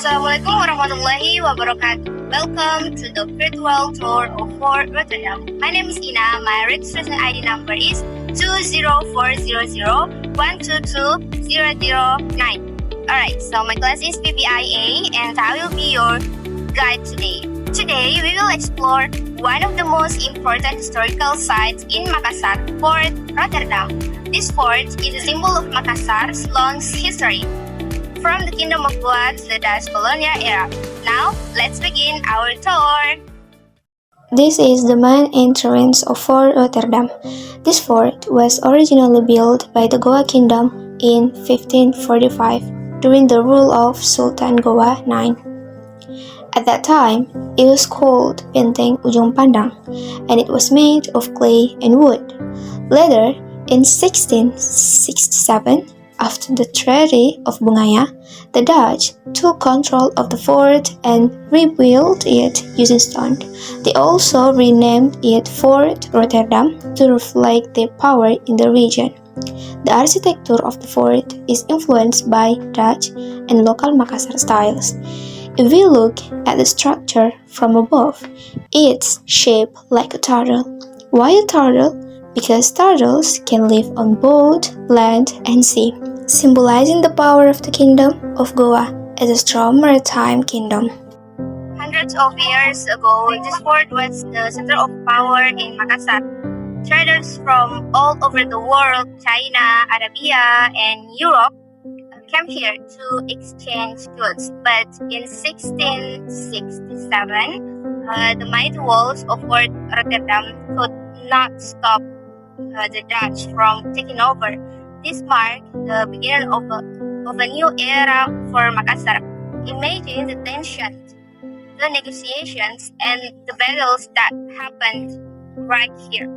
Assalamualaikum warahmatullahi wabarakatuh. Welcome to the virtual tour of Fort Rotterdam. My name is Ina. My registration ID number is 20400122009. Alright, so my class is PBI A and I will be your guide today. Today, we will explore one of the most important historical sites in Makassar, Fort Rotterdam. This fort is a symbol of Makassar's long history, from the Kingdom of Goa to the Dutch colonial era. Now, let's begin our tour. This is the main entrance of Fort Rotterdam. This fort was originally built by the Goa Kingdom in 1545 during the rule of Sultan Goa IX. At that time, it was called Benteng Ujung Pandang, and it was made of clay and wood. Later, in 1667, after the Treaty of Bungaya, the Dutch took control of the fort and rebuilt it using stone. They also renamed it Fort Rotterdam to reflect their power in the region. The architecture of the fort is influenced by Dutch and local Makassar styles. If we look at the structure from above, it's shaped like a turtle. Why a turtle? Because turtles can live on both land and sea, symbolizing the power of the Kingdom of Goa as a strong maritime kingdom. Hundreds of years ago, this fort was the center of power in Makassar. Traders from all over the world, China, Arabia, and Europe, came here to exchange goods. But in 1667, the mighty walls of Fort Rotterdam could not stop the Dutch from taking over. This marked the beginning of a new era for Makassar. Imagine the tensions, the negotiations, and the battles that happened right here.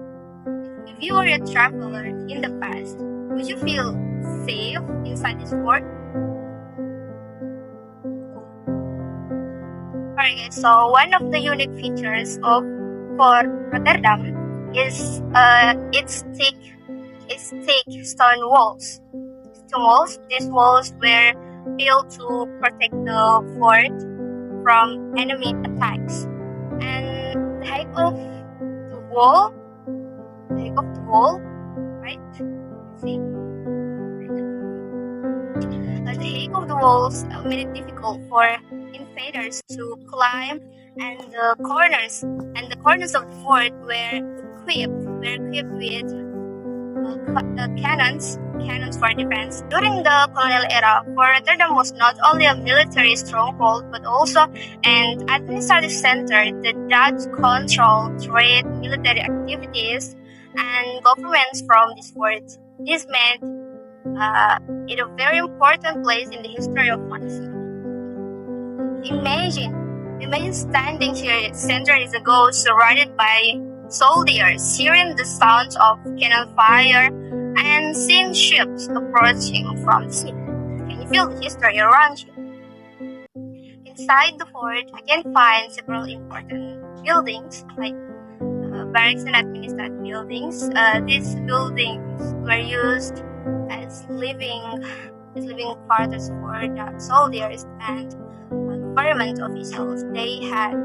If you were a traveler in the past, would you feel safe inside this fort? Alright guys, so one of the unique features of Fort Rotterdam is its thick stone walls. These walls were built to protect the fort from enemy attacks. And the height of the wall, right? See? The height of the walls made it difficult for invaders to climb, and the corners of the fort were equipped with cannons for defense. During the colonial era, Fort Rotterdam was not only a military stronghold but also an administrative center. The Dutch controlled trade, military activities, and governments from this fort. This made it a very important place in the history of Makassar. Imagine standing here centuries ago, surrounded by soldiers, hearing the sounds of cannon fire and seeing ships approaching from the sea. Can you feel the history around you? Inside the fort, I can find several important buildings like barracks and administrative buildings. These buildings were used as living quarters for the soldiers and government officials. They had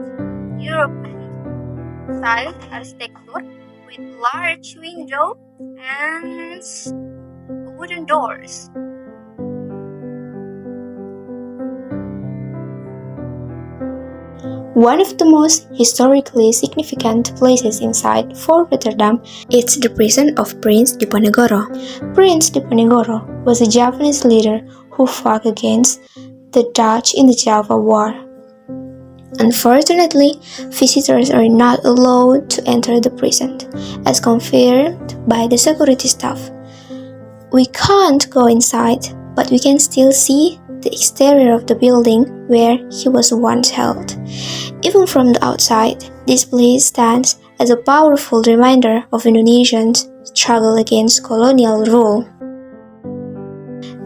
European style architecture with large windows and wooden doors. One of the most historically significant places inside Fort Rotterdam is the prison of Prince Diponegoro. Prince Diponegoro was a Japanese leader who fought against the Dutch in the Java War. Unfortunately, visitors are not allowed to enter the prison, as confirmed by the security staff. We can't go inside, but we can still see the exterior of the building where he was once held. Even from the outside, this place stands as a powerful reminder of Indonesians' struggle against colonial rule.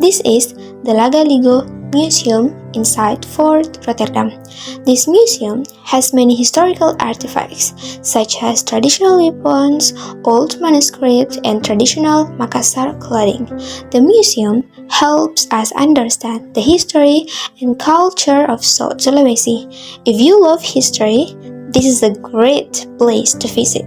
This is the Lagaligo museum inside Fort Rotterdam. This museum has many historical artifacts such as traditional weapons, old manuscripts, and traditional Makassar clothing. The museum helps us understand the history and culture of South Sulawesi. If you love history, this is a great place to visit.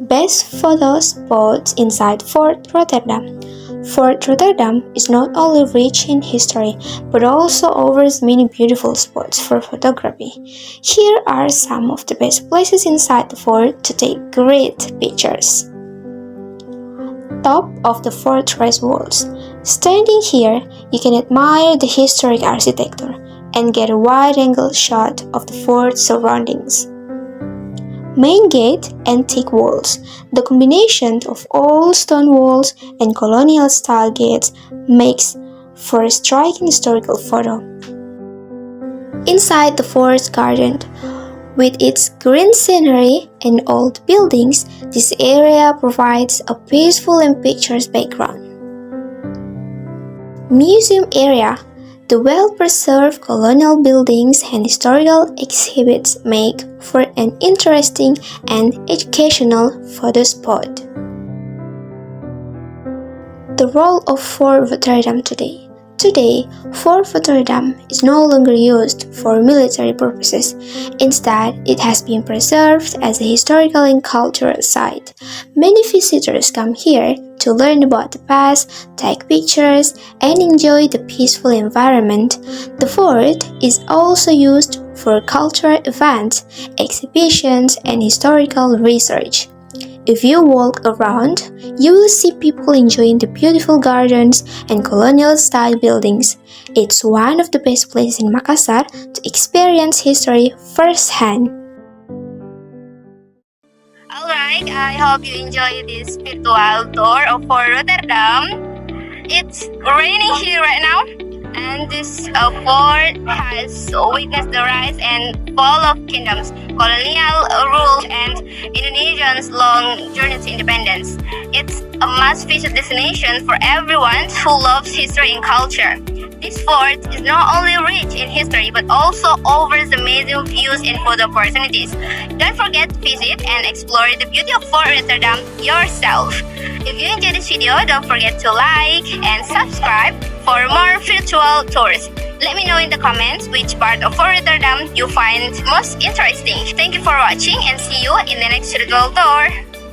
Best photo spots inside Fort Rotterdam. Fort Rotterdam is not only rich in history, but also offers many beautiful spots for photography. Here are some of the best places inside the fort to take great pictures. Top of the fortress walls. Standing here, you can admire the historic architecture and get a wide-angle shot of the fort's surroundings. Main gate and thick walls. The combination of old stone walls and colonial-style gates makes for a striking historical photo. Inside the forest garden, with its green scenery and old buildings, this area provides a peaceful and picturesque background. Museum area. The well-preserved colonial buildings and historical exhibits make for an interesting and educational photo spot. The role of Fort Rotterdam today. Today, Fort Rotterdam is no longer used for military purposes. Instead, it has been preserved as a historical and cultural site. Many visitors come here to learn about the past, take pictures, and enjoy the peaceful environment. The fort is also used for cultural events, exhibitions, and historical research. If you walk around, you will see people enjoying the beautiful gardens and colonial-style buildings. It's one of the best places in Makassar to experience history firsthand. Alright, I hope you enjoy this virtual tour of Fort Rotterdam. It's raining here right now, and this fort has witnessed the rise and fall of kingdoms, colonial rule, and Indonesia's long journey to independence. It's a must-visit destination for everyone who loves history and culture. This fort is not only rich in history but also offers amazing views and photo opportunities. Don't forget to visit and explore the beauty of Fort Rotterdam yourself. If you enjoyed this video, don't forget to like and subscribe for more virtual tours. Let me know in the comments which part of Fort Rotterdam you find most interesting. Thank you for watching and see you in the next virtual tour.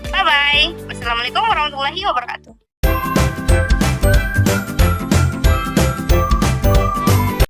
Bye-bye. Wassalamualaikum warahmatullahi wabarakatuh.